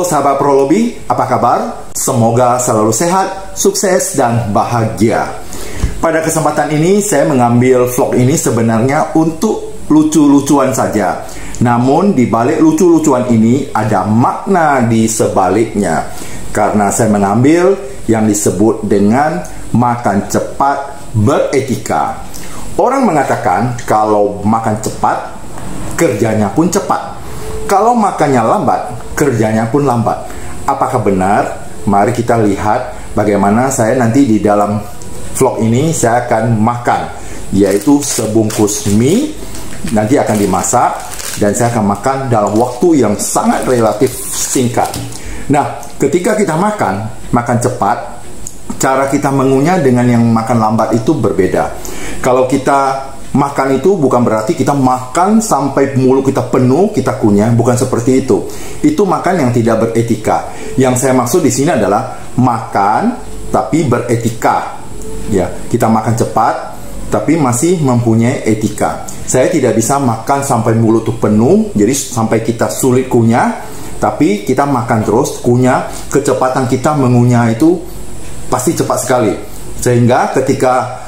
sahabat Prolobi, apa kabar? Semoga selalu sehat, sukses, dan bahagia. Pada kesempatan ini saya mengambil vlog ini sebenarnya untuk lucu-lucuan saja. Namun di balik lucu-lucuan ini ada makna di sebaliknya. Karena saya mengambil yang disebut dengan makan cepat beretika. Orang mengatakan kalau makan cepat, kerjanya pun cepat. Kalau makannya lambat, kerjanya pun lambat. Apakah benar? Mari kita lihat bagaimana saya nanti di dalam vlog ini saya akan makan, yaitu sebungkus mie, nanti akan dimasak, dan saya akan makan dalam waktu yang sangat relatif singkat. Nah, ketika kita makan cepat, cara kita mengunyah dengan yang makan lambat itu berbeda. Kalau kita makan itu bukan berarti kita makan sampai mulut kita penuh, kita kunyah, bukan seperti itu. Itu makan yang tidak beretika. Yang saya maksud di sini adalah makan tapi beretika. Ya, kita makan cepat tapi masih mempunyai etika. Saya tidak bisa makan sampai mulut itu penuh, jadi sampai kita sulit kunyah, tapi kita makan terus, kunyah, kecepatan kita mengunyah itu pasti cepat sekali. Sehingga ketika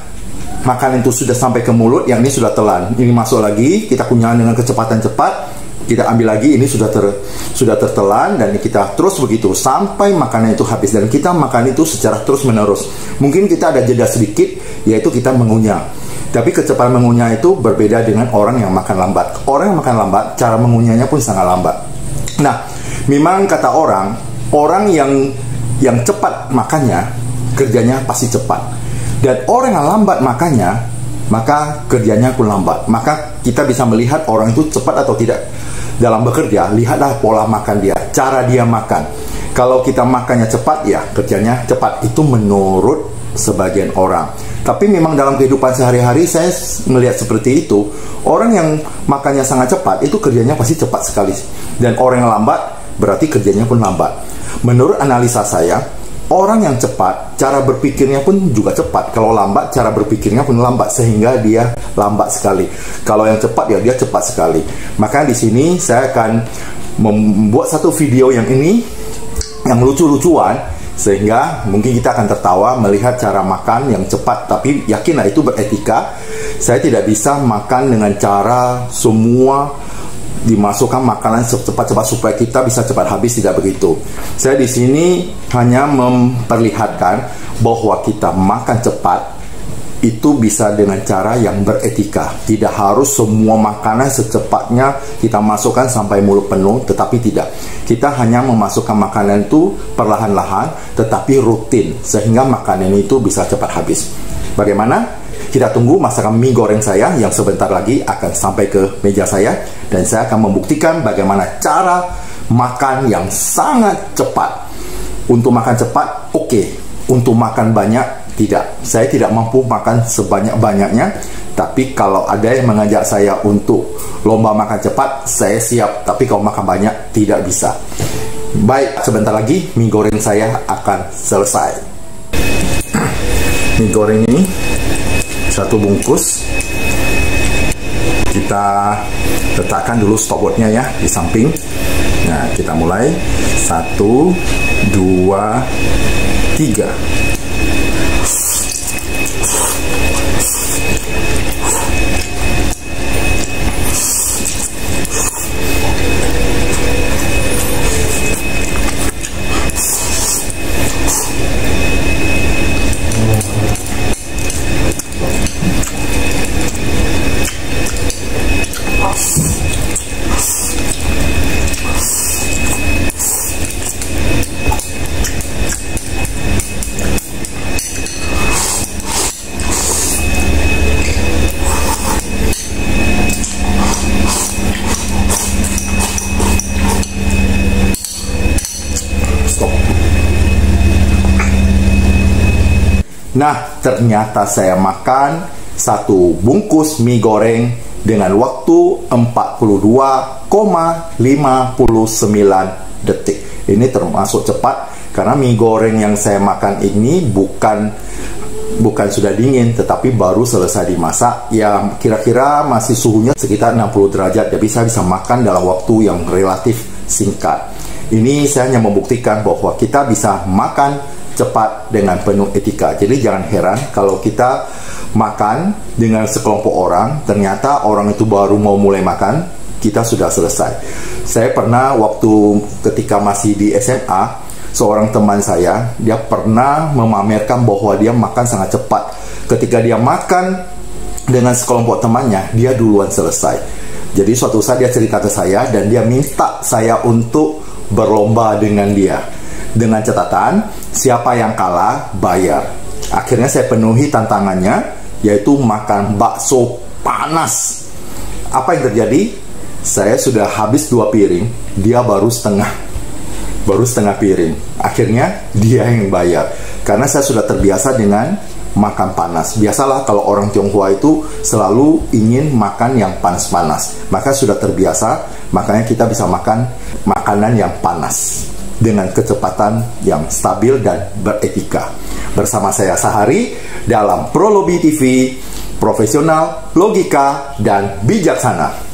makanan itu sudah sampai ke mulut, yang ini sudah telan, ini masuk lagi, kita kunyah dengan kecepatan cepat, kita ambil lagi, ini sudah tertelan, dan kita terus begitu sampai makanan itu habis, dan kita makan itu secara terus menerus. Mungkin kita ada jeda sedikit, yaitu kita mengunyah, tapi kecepatan mengunyah itu berbeda dengan orang yang makan lambat. Orang yang makan lambat, cara mengunyahnya pun sangat lambat. Nah, memang kata orang yang cepat makannya, kerjanya pasti cepat. Dan orang yang lambat makannya, maka kerjanya pun lambat. Maka kita bisa melihat orang itu cepat atau tidak dalam bekerja. Lihatlah pola makan dia, cara dia makan. Kalau kita makannya cepat, ya kerjanya cepat. Itu menurut sebagian orang. Tapi memang dalam kehidupan sehari-hari saya melihat seperti itu. Orang yang makannya sangat cepat, itu kerjanya pasti cepat sekali. Dan orang yang lambat, berarti kerjanya pun lambat. Menurut analisa saya, orang yang cepat, cara berpikirnya pun juga cepat. Kalau lambat, cara berpikirnya pun lambat, sehingga dia lambat sekali. Kalau yang cepat, ya dia cepat sekali. Maka di sini saya akan membuat satu video yang ini, yang lucu-lucuan, sehingga mungkin kita akan tertawa melihat cara makan yang cepat. Tapi yakinlah itu beretika. Saya tidak bisa makan dengan cara semua dimasukkan makanan cepat-cepat supaya kita bisa cepat habis, tidak begitu. Saya di sini hanya memperlihatkan bahwa kita makan cepat itu bisa dengan cara yang beretika. Tidak harus semua makanan secepatnya kita masukkan sampai mulut penuh, tetapi tidak. Kita hanya memasukkan makanan itu perlahan-lahan, tetapi rutin, sehingga makanan itu bisa cepat habis. Bagaimana? Kita tunggu masakan mie goreng saya yang sebentar lagi akan sampai ke meja saya, dan saya akan membuktikan bagaimana cara makan yang sangat cepat. Untuk makan cepat, oke. Untuk makan banyak, tidak. Saya tidak mampu makan sebanyak-banyaknya, tapi kalau ada yang mengajak saya untuk lomba makan cepat, saya siap. Tapi kalau makan banyak, tidak bisa. Baik, sebentar lagi mie goreng saya akan selesai. Mie goreng ini satu bungkus, kita letakkan dulu stopwatchnya ya di samping. Nah, kita mulai 1, 2, 3. Nah, ternyata saya makan satu bungkus mie goreng dengan waktu 42,59 detik. Ini termasuk cepat karena mie goreng yang saya makan ini bukan sudah dingin, tetapi baru selesai dimasak. Ya, kira-kira masih suhunya sekitar 60 derajat. Jadi saya bisa makan dalam waktu yang relatif singkat. Ini saya hanya membuktikan bahwa kita bisa makan cepat dengan penuh etika. Jadi jangan heran kalau kita makan dengan sekelompok orang, ternyata orang itu baru mau mulai makan, kita sudah selesai. Saya pernah waktu ketika masih di SMA, seorang teman saya, dia pernah memamerkan bahwa dia makan sangat cepat. Ketika dia makan dengan sekelompok temannya, dia duluan selesai. Jadi suatu saat dia cerita ke saya dan dia minta saya untuk berlomba dengan dia. Dengan catatan, siapa yang kalah bayar. Akhirnya saya penuhi tantangannya, yaitu makan bakso panas. Apa yang terjadi? Saya sudah habis 2 piring, dia baru setengah piring. Akhirnya dia yang bayar, karena saya sudah terbiasa dengan makan panas. Biasalah kalau orang Tionghoa itu selalu ingin makan yang panas-panas, maka sudah terbiasa, makanya kita bisa makan makanan yang panas dengan kecepatan yang stabil dan beretika. Bersama saya Sahari dalam Prolobi TV, profesional, logika, dan bijaksana.